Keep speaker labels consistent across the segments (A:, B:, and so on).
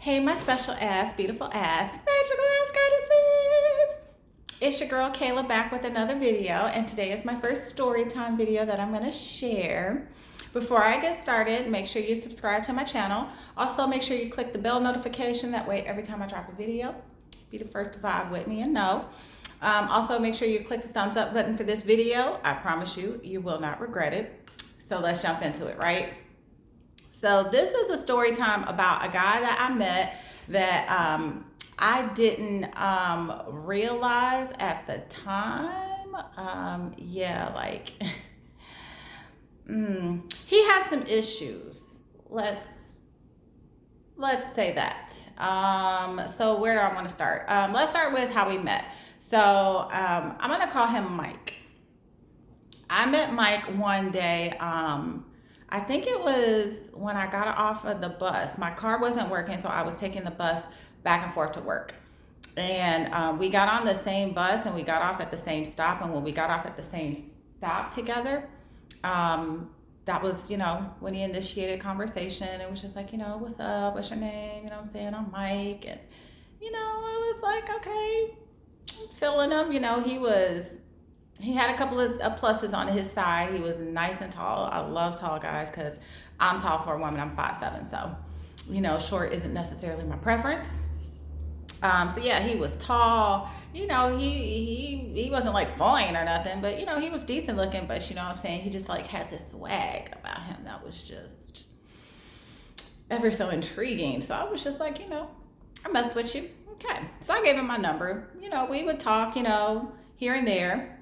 A: Hey, my special ass, beautiful ass, magical ass goddesses. It's your girl Kayla back with another video, and today is my first story time video that I'm going to share. Before I get started, make sure you subscribe to my channel. Also, make sure you click the bell notification. That way, every time I drop a video, be the first to vibe with me and know. Also, make sure you click the thumbs up button for this video. I promise you, you will not regret it. So let's jump into it, right? So this is a story time about a guy that I met that I didn't realize at the time. He had some issues. Let's say that. So where do I want to start? Let's start with how we met. So I'm gonna call him Mike. I met Mike one day. I think it was when I got off of the bus. My car wasn't working, so I was taking the bus back and forth to work. And we got on the same bus and we got off at the same stop. And when we got off at the same stop together, that was, when he initiated conversation. It was just like, what's up? What's your name? You know what I'm saying? I'm Mike. And, I was like, okay, I'm feeling him. He had a couple of pluses on his side. He was nice and tall. I love tall guys because I'm tall for a woman. I'm 5'7". So, short isn't necessarily my preference. So yeah, he was tall. He wasn't like fine or nothing, but he was decent looking. But you know what I'm saying? He just like had this swag about him that was just ever so intriguing. So I was just like, I messed with you. Okay. So I gave him my number. We would talk, here and there.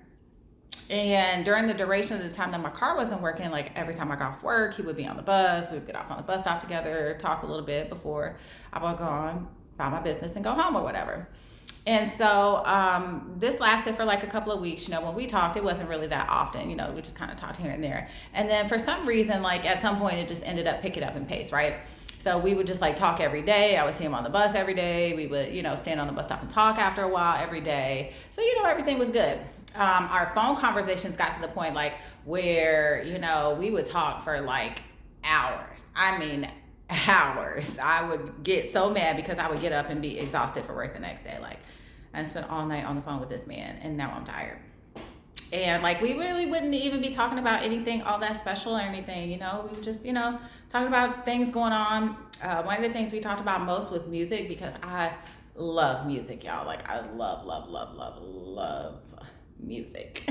A: And during the duration of the time that my car wasn't working, like every time I got off work, he would be on the bus. We would get off on the bus stop together, talk a little bit before I would go on about my business and go home or whatever. And so this lasted for like a couple of weeks. When we talked, it wasn't really that often. We just kind of talked here and there. And then for some reason, like at some point, it just ended up picking up in pace, right? So we would just like talk every day. I would see him on the bus every day. We would, stand on the bus stop and talk after a while every day. So, everything was good. Our phone conversations got to the point like where, we would talk for like hours. I mean, hours. I would get so mad because I would get up and be exhausted for work the next day. Like, I spent all night on the phone with this man and now I'm tired. And like, we really wouldn't even be talking about anything all that special or anything, we would just, talking about things going on. One of the things we talked about most was music because I love music, y'all. Like I love music.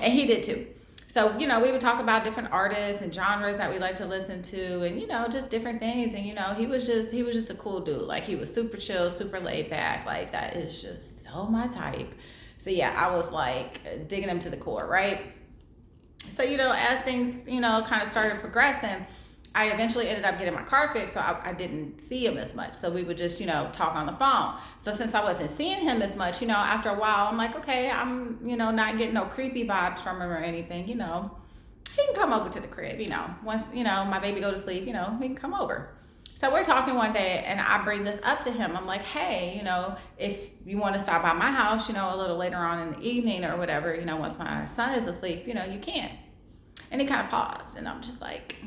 A: And he did too. So, we would talk about different artists and genres that we like to listen to and, just different things. And, he was just a cool dude. Like he was super chill, super laid back. Like that is just so my type. So yeah, I was like digging him to the core, right? So, as things, kind of started progressing, I eventually ended up getting my car fixed, so I didn't see him as much. So we would just, talk on the phone. So since I wasn't seeing him as much, after a while, I'm like, okay, I'm, not getting no creepy vibes from him or anything, he can come over to the crib, once, my baby go to sleep, he can come over. So we're talking one day and I bring this up to him. I'm like, hey, if you want to stop by my house, a little later on in the evening or whatever, once my son is asleep, you can. And he kind of paused and I'm just like,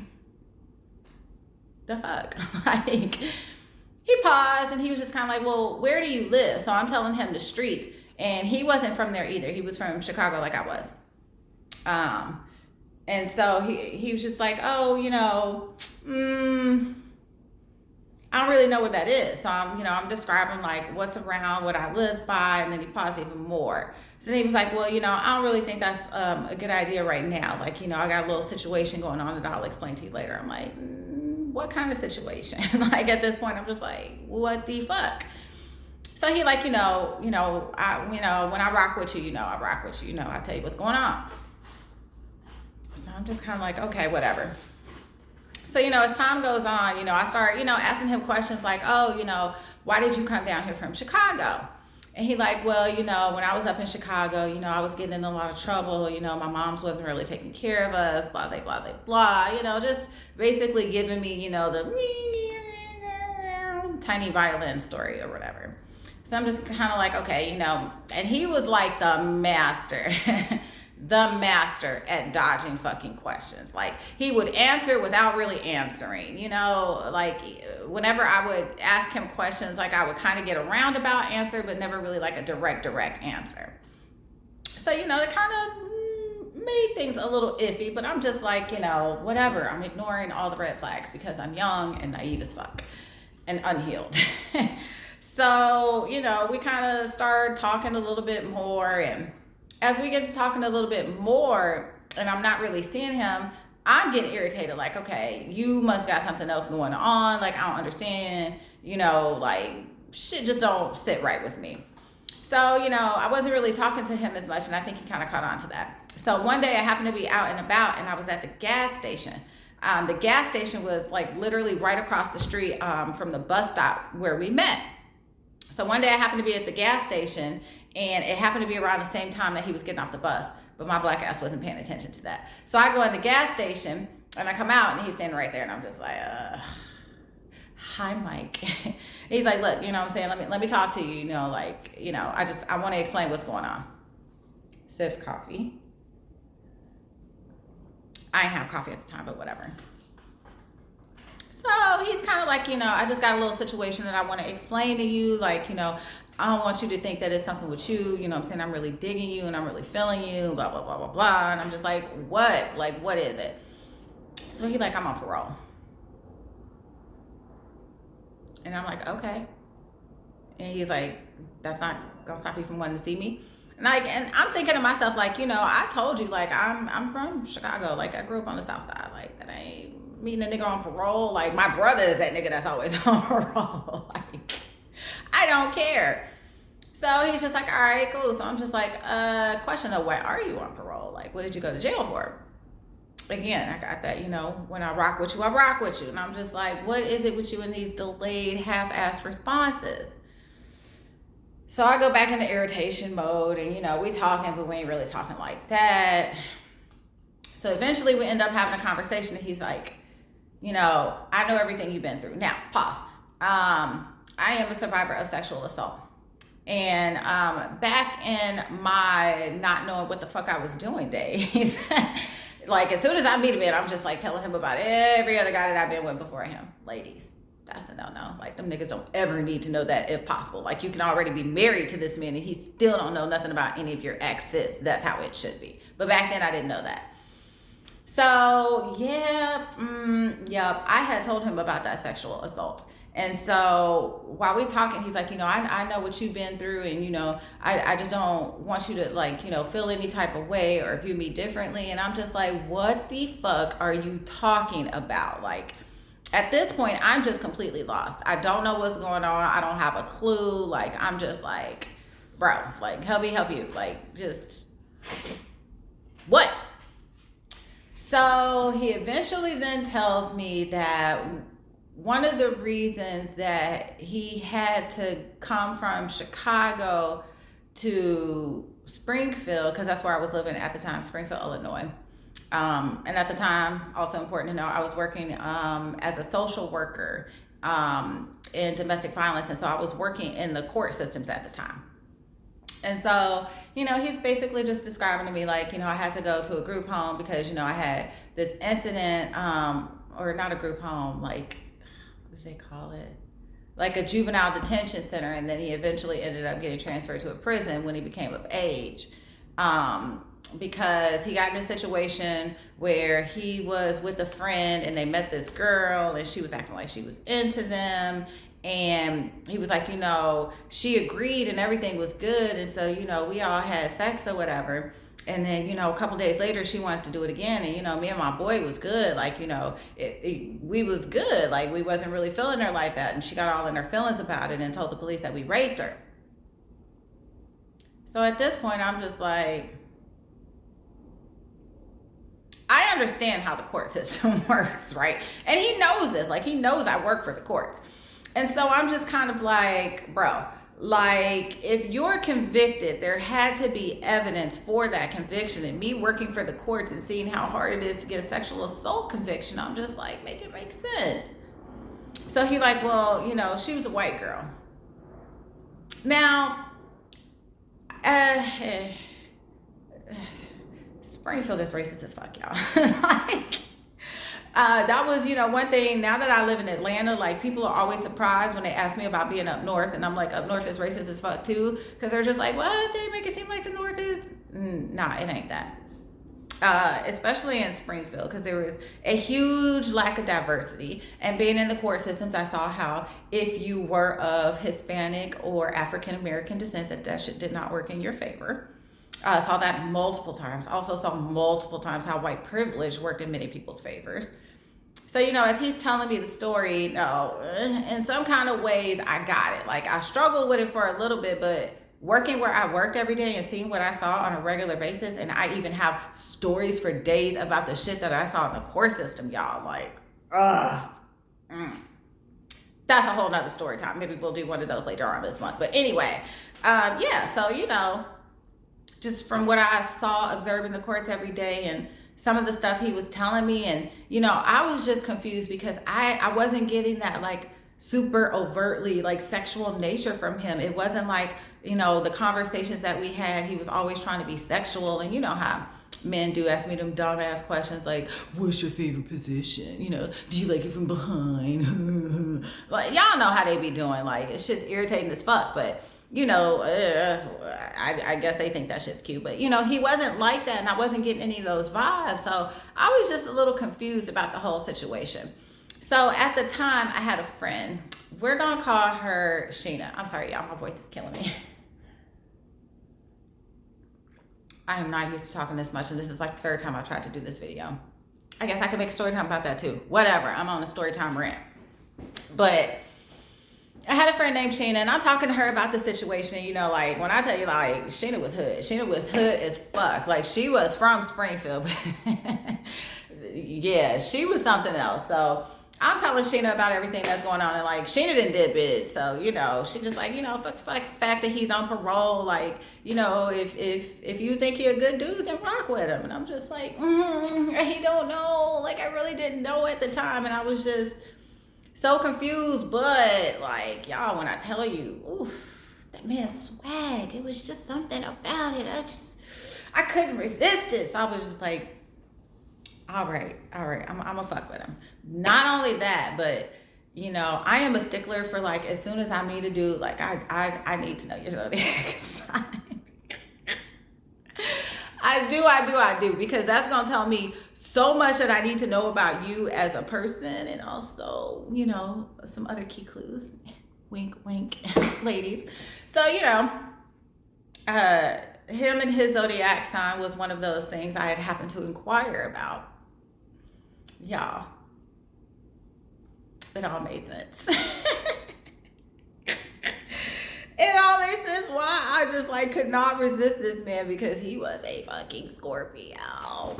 A: the fuck? Like, he paused and he was just kind of like, well, where do you live? So I'm telling him the streets. And he wasn't from there either. He was from Chicago like I was. And so he was just like, oh, I don't really know what that is. So I'm describing like what's around, what I live by, and then he paused even more. So then he was like, well, I don't really think that's a good idea right now. Like, I got a little situation going on that I'll explain to you later. I'm like, what kind of situation? Like at this point, I'm just like, what the fuck? So he like, when I rock with you, I rock with you, I tell you what's going on. So I'm just kind of like, okay, whatever. So, as time goes on, I start, asking him questions like, oh, why did you come down here from Chicago? And he like, well, when I was up in Chicago, I was getting in a lot of trouble. My mom's wasn't really taking care of us, blah, blah, blah, blah, blah, just basically giving me, the tiny violin story or whatever. So I'm just kind of like, okay, and he was like the master, the master at dodging fucking questions. Like, he would answer without really answering, you know, like whenever I would ask him questions, like I would kind of get a roundabout answer, but never really like a direct answer. So, you know, it kind of made things a little iffy, but I'm just like, you know, whatever. I'm ignoring all the red flags because I'm young and naive as fuck and unhealed. So, you know, we kind of started talking a little bit more, and as we get to talking a little bit more and I'm not really seeing him, I'm getting irritated. Like, okay, you must got something else going on. Like, I don't understand, you know, like shit just don't sit right with me. So, you know, I wasn't really talking to him as much, and I think he kind of caught on to that. So one day I happened to be out and about, and I was at the gas station. The gas station was like literally right across the street from the bus stop where we met. So one day I happened to be at the gas station, and it happened to be around the same time that he was getting off the bus, but my black ass wasn't paying attention to that. So I go in the gas station, and I come out, and he's standing right there, and I'm just like, hi, Mike. He's like, look, you know what I'm saying? Let me talk to you, you know, like, you know, I want to explain what's going on. Sips coffee. I didn't have coffee at the time, but whatever. So he's kind of like, you know, I just got a little situation that I want to explain to you. Like, you know, I don't want you to think that it's something with you. You know what I'm saying? I'm really digging you and I'm really feeling you, blah, blah, blah, blah, blah. And I'm just like, what? Like, what is it? So he's like, I'm on parole. And I'm like, okay. And he's like, that's not gonna stop you from wanting to see me. And I'm thinking to myself, like, you know, I told you, like, I'm from Chicago. Like, I grew up on the South Side. Like, that ain't meeting a nigga on parole. Like, my brother is that nigga that's always on parole. Like, I don't care. So he's just like, all right, cool. So I'm just like, question of, why are you on parole? Like, what did you go to jail for? Again, I got that, you know, when I rock with you, I rock with you. And I'm just like, what is it with you in these delayed, half-assed responses? So I go back into irritation mode, and, you know, we talking, but we ain't really talking like that. So eventually we end up having a conversation, and he's like, you know, I know everything you've been through. Now, pause. I am a survivor of sexual assault. And back in my not knowing what the fuck I was doing days, like, as soon as I meet a man, I'm just like telling him about every other guy that I've been with before him. Ladies, that's a no-no. Like, them niggas don't ever need to know that if possible. Like, you can already be married to this man and he still don't know nothing about any of your exes. That's how it should be. But back then I didn't know that. So, yeah, I had told him about that sexual assault. And so while we talking, he's like, you know, I know what you've been through, and, you know, I just don't want you to, like, you know, feel any type of way or view me differently. And I'm just like, what the fuck are you talking about? Like, at this point, I'm just completely lost. I don't know what's going on. I don't have a clue. Like, I'm just like, bro, like, help me help you. Like, just, what? So he eventually then tells me that one of the reasons that he had to come from Chicago to Springfield, because that's where I was living at the time, Springfield, Illinois. And at the time, also important to know, I was working as a social worker in domestic violence. And so I was working in the court systems at the time. And so, you know, he's basically just describing to me, like, you know, I had to go to a group home because, you know, I had this incident, or not a group home, like, what do they call it? Like a juvenile detention center. And then he eventually ended up getting transferred to a prison when he became of age. Because he got in a situation where he was with a friend and they met this girl and she was acting like she was into them. And he was like, you know, she agreed and everything was good. And so, you know, we all had sex or whatever. And then, you know, a couple days later, she wanted to do it again. And, you know, me and my boy was good. Like, you know, we was good. Like, we wasn't really feeling her like that. And she got all in her feelings about it and told the police that we raped her. So at this point, I'm just like, I understand how the court system works, right? And he knows this. Like, he knows I work for the courts. And so I'm just kind of like, bro, like, if you're convicted, there had to be evidence for that conviction. And me working for the courts and seeing how hard it is to get a sexual assault conviction, I'm just like, make it make sense. So he like, well, you know, she was a white girl. Now, Springfield is racist as fuck, y'all. Like, that was, one thing. Now that I live in Atlanta, like, people are always surprised when they ask me about being up north, and I'm like, up north is racist as fuck too, because they're just like, what? They make it seem like the north is. Nah, it ain't that. Especially in Springfield, because there was a huge lack of diversity. And being in the court systems, I saw how if you were of Hispanic or African American descent, that shit did not work in your favor. I saw that multiple times. Also saw multiple times how white privilege worked in many people's favors. So, as he's telling me the story, in some kind of ways, I got it. Like, I struggled with it for a little bit, but working where I worked every day and seeing what I saw on a regular basis, and I even have stories for days about the shit that I saw in the court system, y'all. Like, That's a whole nother story time. Maybe we'll do one of those later on this month. But anyway, so, just from what I saw, observing the courts every day, and some of the stuff he was telling me, and I was just confused because I wasn't getting that like super overtly like sexual nature from him. It wasn't like the conversations that we had, he was always trying to be sexual, and you know how men do ask me them dumbass questions like, what's your favorite position, do you like it from behind? Like, y'all know how they be doing. Like, it's just irritating as fuck, but I guess they think that shit's cute. But, he wasn't like that, and I wasn't getting any of those vibes. So I was just a little confused about the whole situation. So at the time, I had a friend. We're going to call her Sheena. I'm sorry, y'all. My voice is killing me. I am not used to talking this much, and this is like the third time I tried to do this video. I guess I could make a story time about that too. Whatever. I'm on a story time rant. But I had a friend named Sheena, and I'm talking to her about the situation. Like, when I tell you, like, Sheena was hood. Sheena was hood as fuck. Like, she was from Springfield. Yeah, she was something else. So I'm telling Sheena about everything that's going on, and like, Sheena didn't did bid. So, she just like, fuck the fact that he's on parole. Like, if you think you're a good dude, then rock with him. And I'm just like, he don't know. Like, I really didn't know at the time, and I was just so confused. But like, y'all, when I tell you, oof, that man's swag, it was just something about it. I couldn't resist it. So I was just like, all right, I'm gonna fuck with him. Not only that, but I am a stickler for, like, as soon as I need to do, like, I need to know your zodiac sign. I do, because that's gonna tell me so much that I need to know about you as a person, and also, some other key clues. Wink, wink, ladies. So, him and his zodiac sign was one of those things I had happened to inquire about. Y'all, it all made sense. It all made sense why I just like could not resist this man, because he was a fucking Scorpio.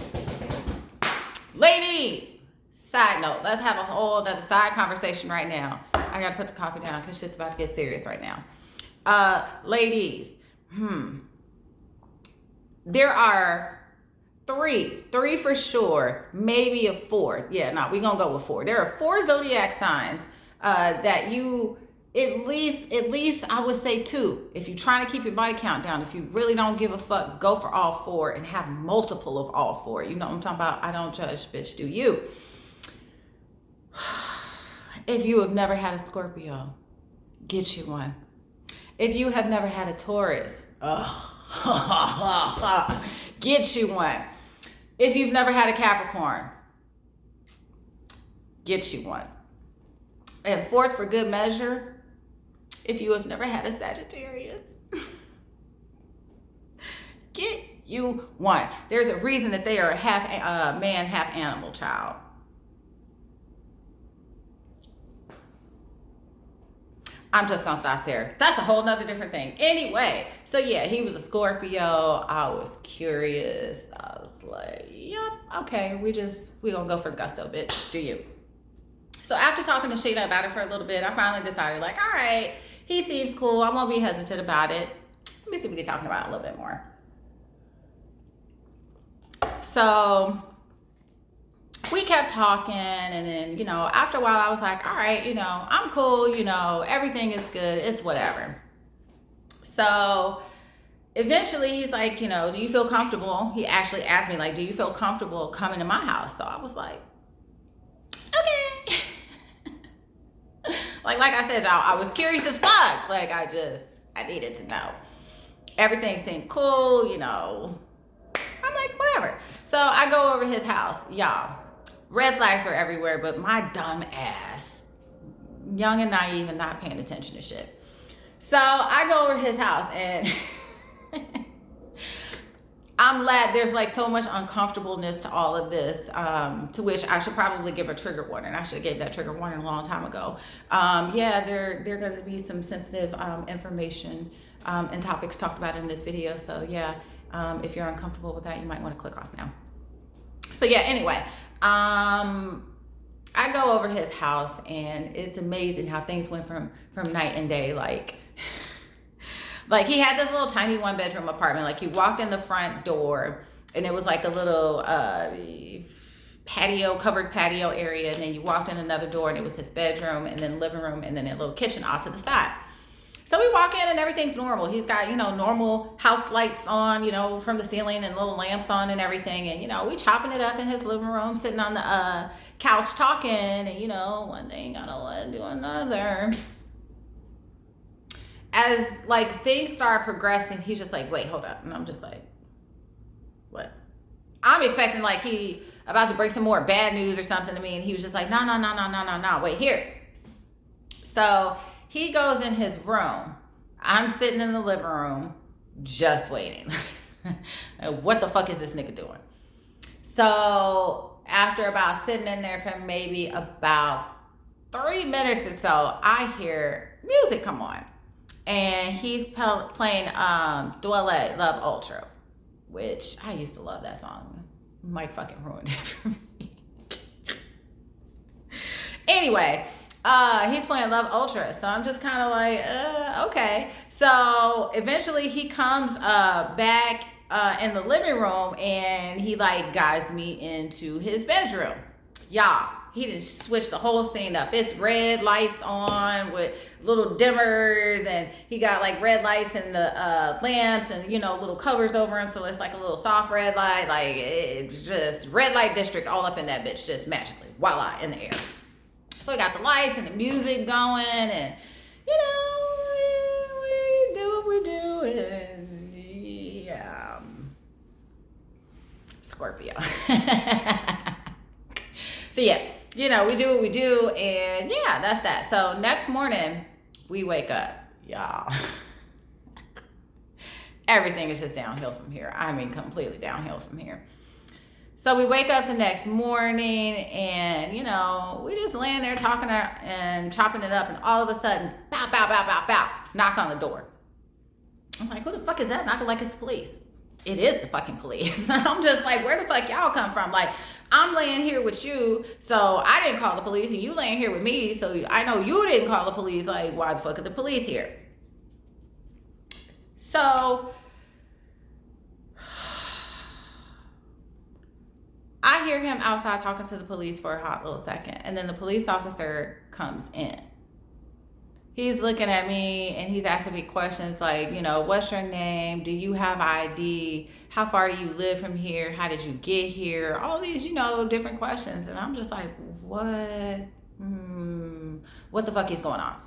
A: Ladies, side note, let's have a whole other side conversation right now. I gotta put the coffee down because shit's about to get serious right now. Ladies, there are three for sure, maybe a fourth. Yeah, no, we're gonna go with four. There are 4 zodiac signs that you, at least I would say 2. If you're trying to keep your body count down, if you really don't give a fuck, go for all 4 and have multiple of all 4. You know what I'm talking about? I don't judge, bitch, do you? If you have never had a Scorpio, get you one. If you have never had a Taurus, get you one. If you've never had a Capricorn, get you one. And fourth, for good measure, if you have never had a Sagittarius, get you one. There's a reason that they are a half man, half animal child. I'm just gonna stop there. That's a whole nother different thing. Anyway, so yeah, he was a Scorpio. I was curious. I was like, yep, okay, we gonna go for the gusto, bitch. Do you? So after talking to Sheena about it for a little bit, I finally decided, like, all right, he seems cool. I won't be hesitant about it. Let me see what he's talking about a little bit more. So we kept talking, and then, after a while I was like, all right, I'm cool, everything is good, it's whatever. So eventually he's like, do you feel comfortable? He actually asked me, like, do you feel comfortable coming to my house? So I was like, okay. like I said, y'all, I was curious as fuck. Like, I needed to know. Everything seemed cool, I'm like, whatever. So I go over his house, y'all. Red flags were everywhere, but my dumb ass, young and naive and not paying attention to shit. So I go over his house and I'm glad there's like so much uncomfortableness to all of this, to which I should probably give a trigger warning. I should have gave that trigger warning a long time ago. Yeah, there are going to be some sensitive information and topics talked about in this video. So yeah, if you're uncomfortable with that, you might want to click off now. So yeah, anyway, I go over his house and it's amazing how things went from night and day. Like he had this little tiny 1-bedroom apartment. Like you walked in the front door and it was like a little covered patio area. And then you walked in another door and it was his bedroom and then living room and then a little kitchen off to the side. So we walk in and everything's normal. He's got, normal house lights on, from the ceiling and little lamps on and everything. And, we chopping it up in his living room, sitting on the couch talking. And, one thing gotta let do another. As, things start progressing, he's just like, wait, hold up. And I'm just like, what? I'm expecting, he about to break some more bad news or something to me. And he was just like, no, wait, here. So he goes in his room. I'm sitting in the living room, just waiting. What the fuck is this nigga doing? So after about sitting in there for maybe about 3 minutes or so, I hear music come on. And he's playing Duelet Love Ultra, which I used to love that song. Mike fucking ruined it for me. Anyway, he's playing Love Ultra. So I'm just kind of like, okay. So eventually he comes back in the living room and he guides me into his bedroom. Y'all, he just switched the whole scene up. It's red lights on with little dimmers, and he got red lights and the lamps and little covers over him, so it's like a little soft red light. It's just red light district all up in that bitch, just magically, voila, in the air. So we got the lights and the music going, and we do what we do, and yeah, Scorpio. So yeah, we do what we do, and yeah, that's that. So next morning, we wake up, y'all. Everything is just downhill from here. I mean, completely downhill from here. So we wake up the next morning and, we just laying there talking and chopping it up. And all of a sudden, bow, bow, bow, bow, bow, knock on the door. I'm like, who the fuck is that knocking like it's the police? It is the fucking police. I'm just like, where the fuck y'all come from? I'm laying here with you, so I didn't call the police, and you laying here with me, so I know you didn't call the police. Why the fuck are the police here? So I hear him outside talking to the police for a hot little second, and then the police officer comes in. He's looking at me and he's asking me questions like, what's your name? Do you have ID? How far do you live from here? How did you get here? All these, different questions. And I'm just like, what? What the fuck is going on?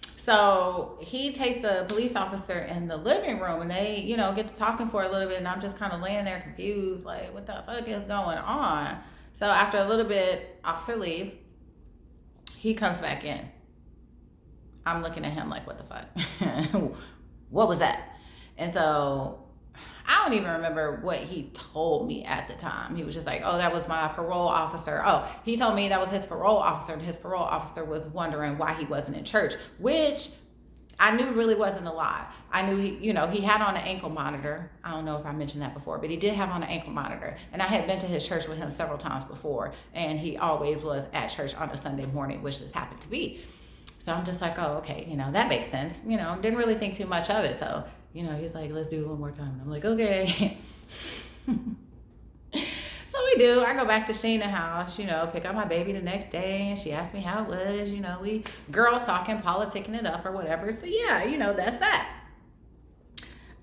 A: So he takes the police officer in the living room and they, get to talking for a little bit. And I'm just kind of laying there confused, like, what the fuck is going on? So after a little bit, officer leaves. He comes back in. I'm looking at him like, what the fuck? What was that? And so I don't even remember what he told me at the time. He was just like, oh, that was my parole officer. Oh, he told me that was his parole officer, and his parole officer was wondering why he wasn't in church, which I knew really wasn't a lie. I knew he had on an ankle monitor. I don't know if I mentioned that before, but he did have on an ankle monitor. And I had been to his church with him several times before, and he always was at church on a Sunday morning, which this happened to be. So I'm just like, oh, okay, that makes sense. Didn't really think too much of it. So, he's like, let's do it one more time. And I'm like, okay. So we do. I go back to Sheena's house, pick up my baby the next day. And she asked me how it was. We girls talking, politicking it up or whatever. So yeah, that's that.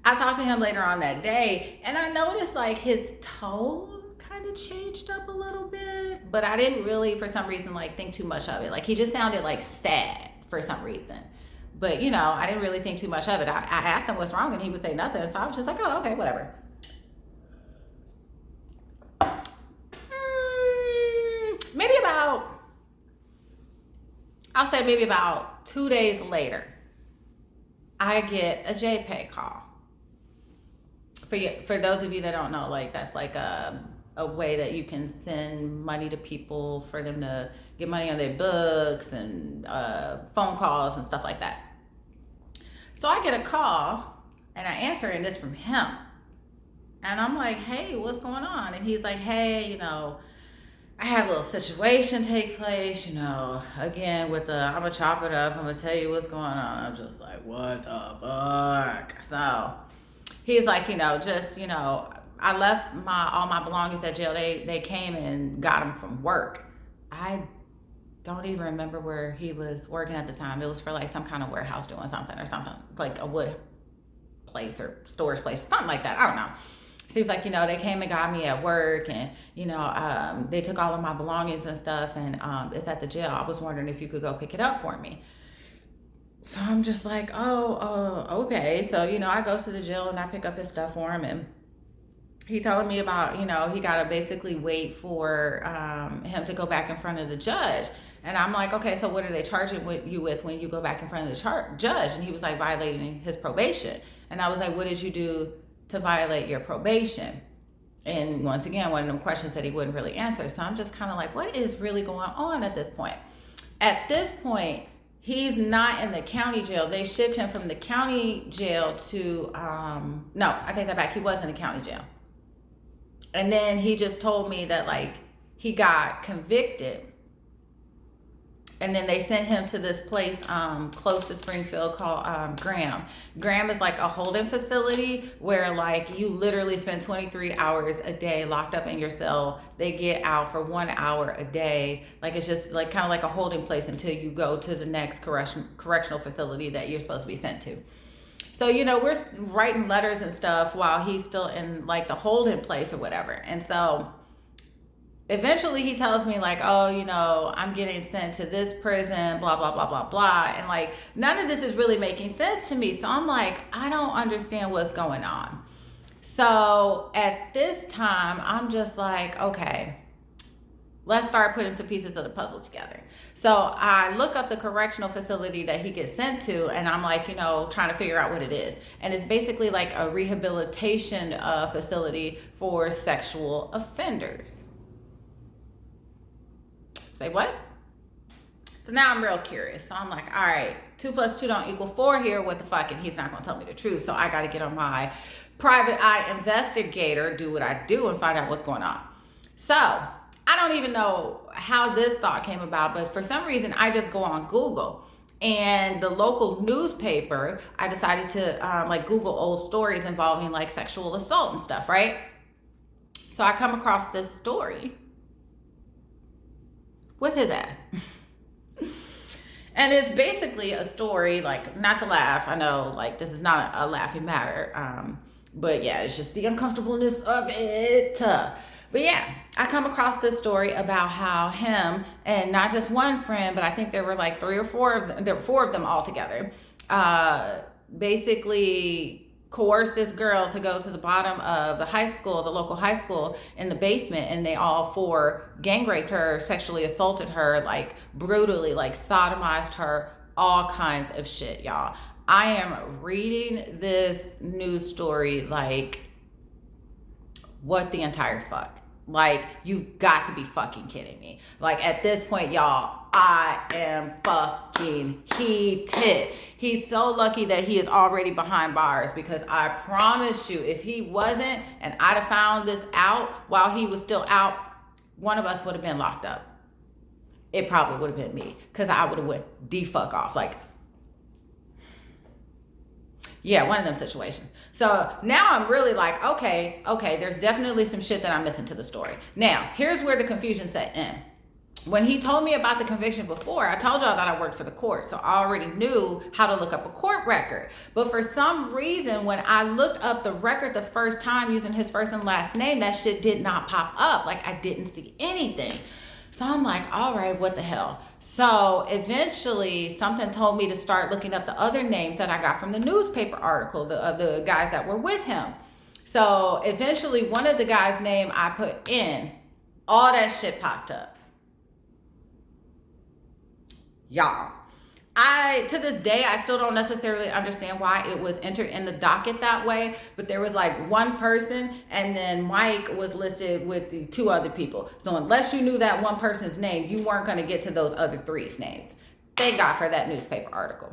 A: I talked to him later on that day, and I noticed like his tone kind of changed up a little bit, but I didn't really, for some reason, like think too much of it. Like he just sounded like sad for some reason. But I didn't really think too much of it. I asked him what's wrong, and he would say nothing. So I was just like, oh, okay, whatever. Maybe I'll say maybe about 2 days later, I get a JPay call. For those of you that don't know, like that's like a way that you can send money to people for them to get money on their books and phone calls and stuff like that. So I get a call and I answer, and it's from him. And I'm like, hey, what's going on? And he's like, hey, I had a little situation take place, again with I'm going to chop it up. I'm going to tell you what's going on. I'm just like, what the fuck? So he's like, I left all my belongings at jail. They came and got them from work. I don't even remember where he was working at the time. It was for like some kind of warehouse doing something or something, like a wood place or storage place, something like that. I don't know. So he was like, they came and got me at work, and, they took all of my belongings and stuff, and it's at the jail. I was wondering if you could go pick it up for me. So I'm just like, okay. So, I go to the jail and I pick up his stuff for him, and he telling me about, he got to basically wait for him to go back in front of the judge. And I'm like, okay, so what are they charging you with when you go back in front of the judge? And he was like, violating his probation. And I was like, what did you do to violate your probation? And once again, one of them questions that he wouldn't really answer. So I'm just kind of like, what is really going on at this point? At this point, he's not in the county jail. They shipped him from the county jail to, no, I take that back. He was in the county jail. And then he just told me that like he got convicted. And then they sent him to this place close to Springfield called Graham. Graham is like a holding facility where like you literally spend 23 hours a day locked up in your cell. They get out for 1 hour a day. Like it's just like kind of like a holding place until you go to the next correctional facility that you're supposed to be sent to. So, we're writing letters and stuff while he's still in like the holding place or whatever. And so eventually he tells me like, oh, I'm getting sent to this prison, blah, blah, blah, blah, blah. And like, none of this is really making sense to me. So I'm like, I don't understand what's going on. So at this time, I'm just like, okay, let's start putting some pieces of the puzzle together. So I look up the correctional facility that he gets sent to, and I'm like, trying to figure out what it is. And it's basically like a rehabilitation facility for sexual offenders. Say what? So now I'm real curious. So I'm like, all right, 2 + 2 don't equal 4 here. What the fuck? And he's not going to tell me the truth. So I got to get on my private eye investigator, do what I do, and find out what's going on. So I don't even know how this thought came about, but for some reason I just go on Google, and the local newspaper, I decided to like Google old stories involving like sexual assault and stuff, right? So I come across this story with his ass. And it's basically a story, like, not to laugh, I know like this is not a laughing matter, but yeah, it's just the uncomfortableness of it. But yeah, I come across this story about how him and not just one friend, but I think there were like 3 or 4 of them, there were 4 of them all together, basically coerced this girl to go to the bottom of the high school, the local high school, in the basement, and they all 4 gang raped her, sexually assaulted her, like brutally, like sodomized her, all kinds of shit, y'all. I am reading this news story like, what the entire fuck? Like, you've got to be fucking kidding me. Like, at this point, y'all, I am fucking heated. He's so lucky that he is already behind bars, because I promise you, if he wasn't and I'd have found this out while he was still out, one of us would have been locked up. It probably would have been me, because I would have went the fuck off. Like, yeah, one of them situations. So now I'm really like, okay, there's definitely some shit that I'm missing to the story. Now, here's where the confusion set in. when he told me about the conviction before, I told y'all that I worked for the court. So I already knew how to look up a court record. But for some reason, when I looked up the record the first time using his first and last name, that shit did not pop up. Like, I didn't see anything. So I'm like, all right, what the hell? So eventually something told me to start looking up the other names that I got from the newspaper article, the guys that were with him. So eventually one of the guys' name I put in, all that shit popped up. Y'all, to this day, I still don't necessarily understand why it was entered in the docket that way, but there was like one person, and then Mike was listed with the two other people. So unless you knew that one person's name, you weren't going to get to those other three's names. Thank God for that newspaper article.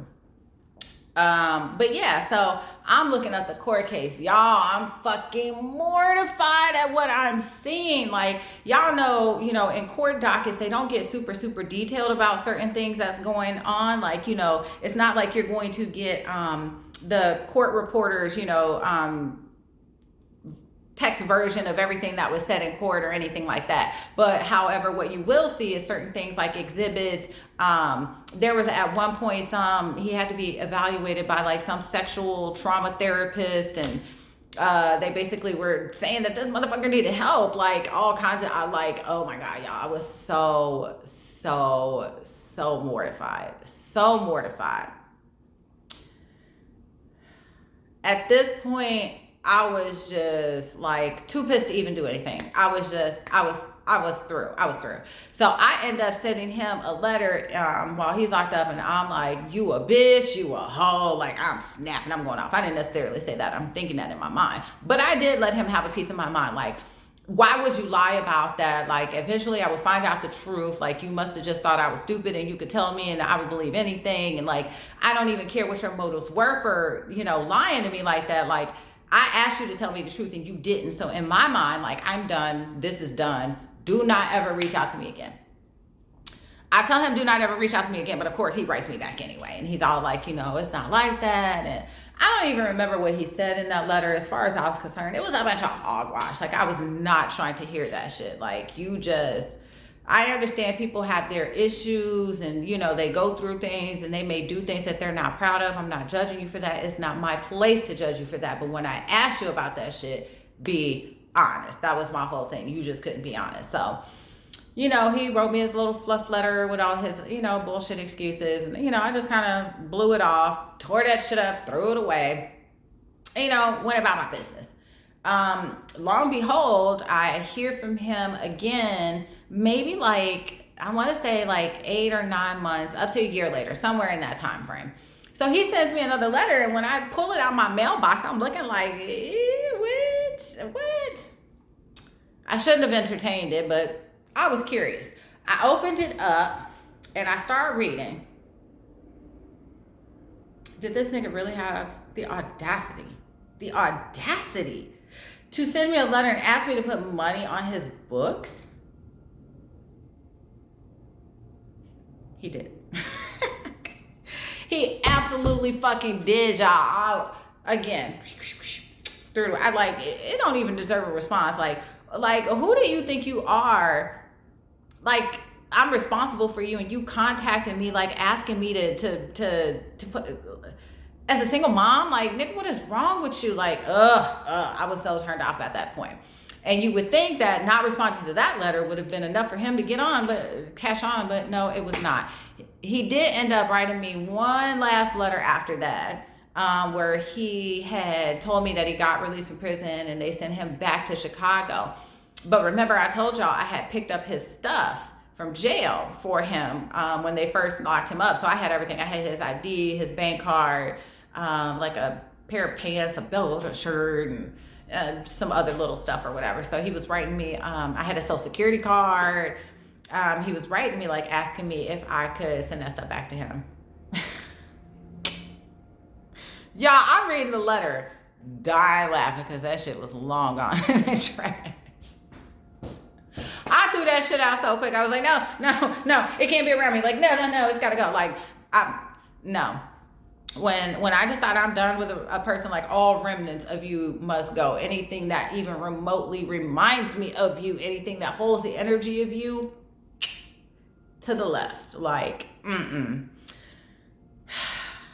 A: But yeah, so I'm looking up the court case. Y'all, I'm fucking mortified at what I'm seeing. Like, y'all know, in court dockets, they don't get super, super detailed about certain things that's going on. Like, it's not like you're going to get the court reporters, text version of everything that was said in court or anything like that. But however, what you will see is certain things like exhibits. There was at one point he had to be evaluated by like some sexual trauma therapist, and they basically were saying that this motherfucker needed help, like all kinds of, oh my God, y'all, I was so mortified, so mortified. At this point, I was just like too pissed to even do anything. I was through. So I end up sending him a letter while he's locked up, and I'm like, you a bitch, you a hoe. Like, I'm snapping, I'm going off. I didn't necessarily say that. I'm thinking that in my mind. But I did let him have a piece of my mind. Like, why would you lie about that? Like, eventually I would find out the truth. Like, you must have just thought I was stupid and you could tell me and I would believe anything. And like, I don't even care what your motives were for, lying to me like that. Like, I asked you to tell me the truth and you didn't. So in my mind, like, I'm done. This is done. Do not ever reach out to me again. I tell him, do not ever reach out to me again. But of course, he writes me back anyway. And he's all like, it's not like that. And I don't even remember what he said in that letter. As far as I was concerned, it was a bunch of hogwash. Like, I was not trying to hear that shit. Like, I understand people have their issues and, they go through things and they may do things that they're not proud of. I'm not judging you for that. It's not my place to judge you for that. But when I asked you about that shit, be honest. That was my whole thing. You just couldn't be honest. So, he wrote me his little fluff letter with all his, bullshit excuses. And, I just kind of blew it off, tore that shit up, threw it away, went about my business. Long and behold, I hear from him again, maybe like, I want to say like 8 or 9 months, up to a year later, somewhere in that time frame. So he sends me another letter, and when I pull it out my mailbox, I'm looking like, what? I shouldn't have entertained it, but I was curious. I opened it up and I started reading. Did this nigga really have the audacity to send me a letter and ask me to put money on his books? He did. He absolutely fucking did, y'all. Again, I like it don't even deserve a response. Like, who do you think you are? Like, I'm responsible for you, and you contacted me, like, asking me to put, as a single mom, like, nigga, what is wrong with you? Like, I was so turned off at that point. And you would think that not responding to that letter would have been enough for him to get on, but cash on, but no, it was not. He did end up writing me one last letter after that, where he had told me that he got released from prison and they sent him back to Chicago. But remember, I told y'all I had picked up his stuff from jail for him when they first locked him up. So I had everything. I had his ID, his bank card, like a pair of pants, a belt, a shirt, and some other little stuff or whatever. So he was writing me, I had a social security card. He was writing me, like, asking me if I could send that stuff back to him. Y'all, I'm reading the letter, dying laughing because that shit was long gone in the trash. I threw that shit out so quick. I was like, no, it can't be around me. Like, no, it's gotta go. Like, no. When I decide I'm done with a person, like, all remnants of you must go. Anything that even remotely reminds me of you, anything that holds the energy of you, to the left. Like,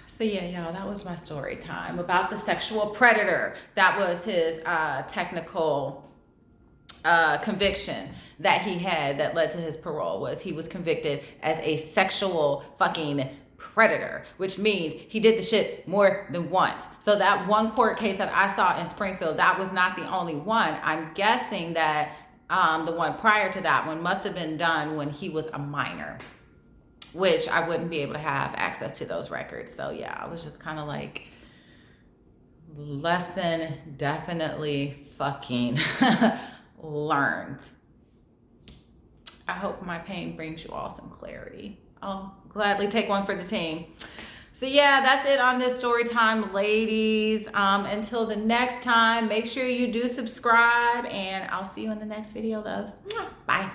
A: So yeah, y'all, that was my story time about the sexual predator. That was his technical conviction that he had that led to his parole. Was he was convicted as a sexual fucking predator, which means he did the shit more than once. So that one court case that I saw in Springfield, that was not the only one. I'm guessing that the one prior to that one must have been done when he was a minor, which I wouldn't be able to have access to those records. So yeah, I was just kind of like, lesson definitely fucking learned. I hope my pain brings you all some clarity. I'll gladly take one for the team. So yeah, that's it on this story time, ladies. Until the next time, make sure you do subscribe, and I'll see you in the next video, loves. Bye.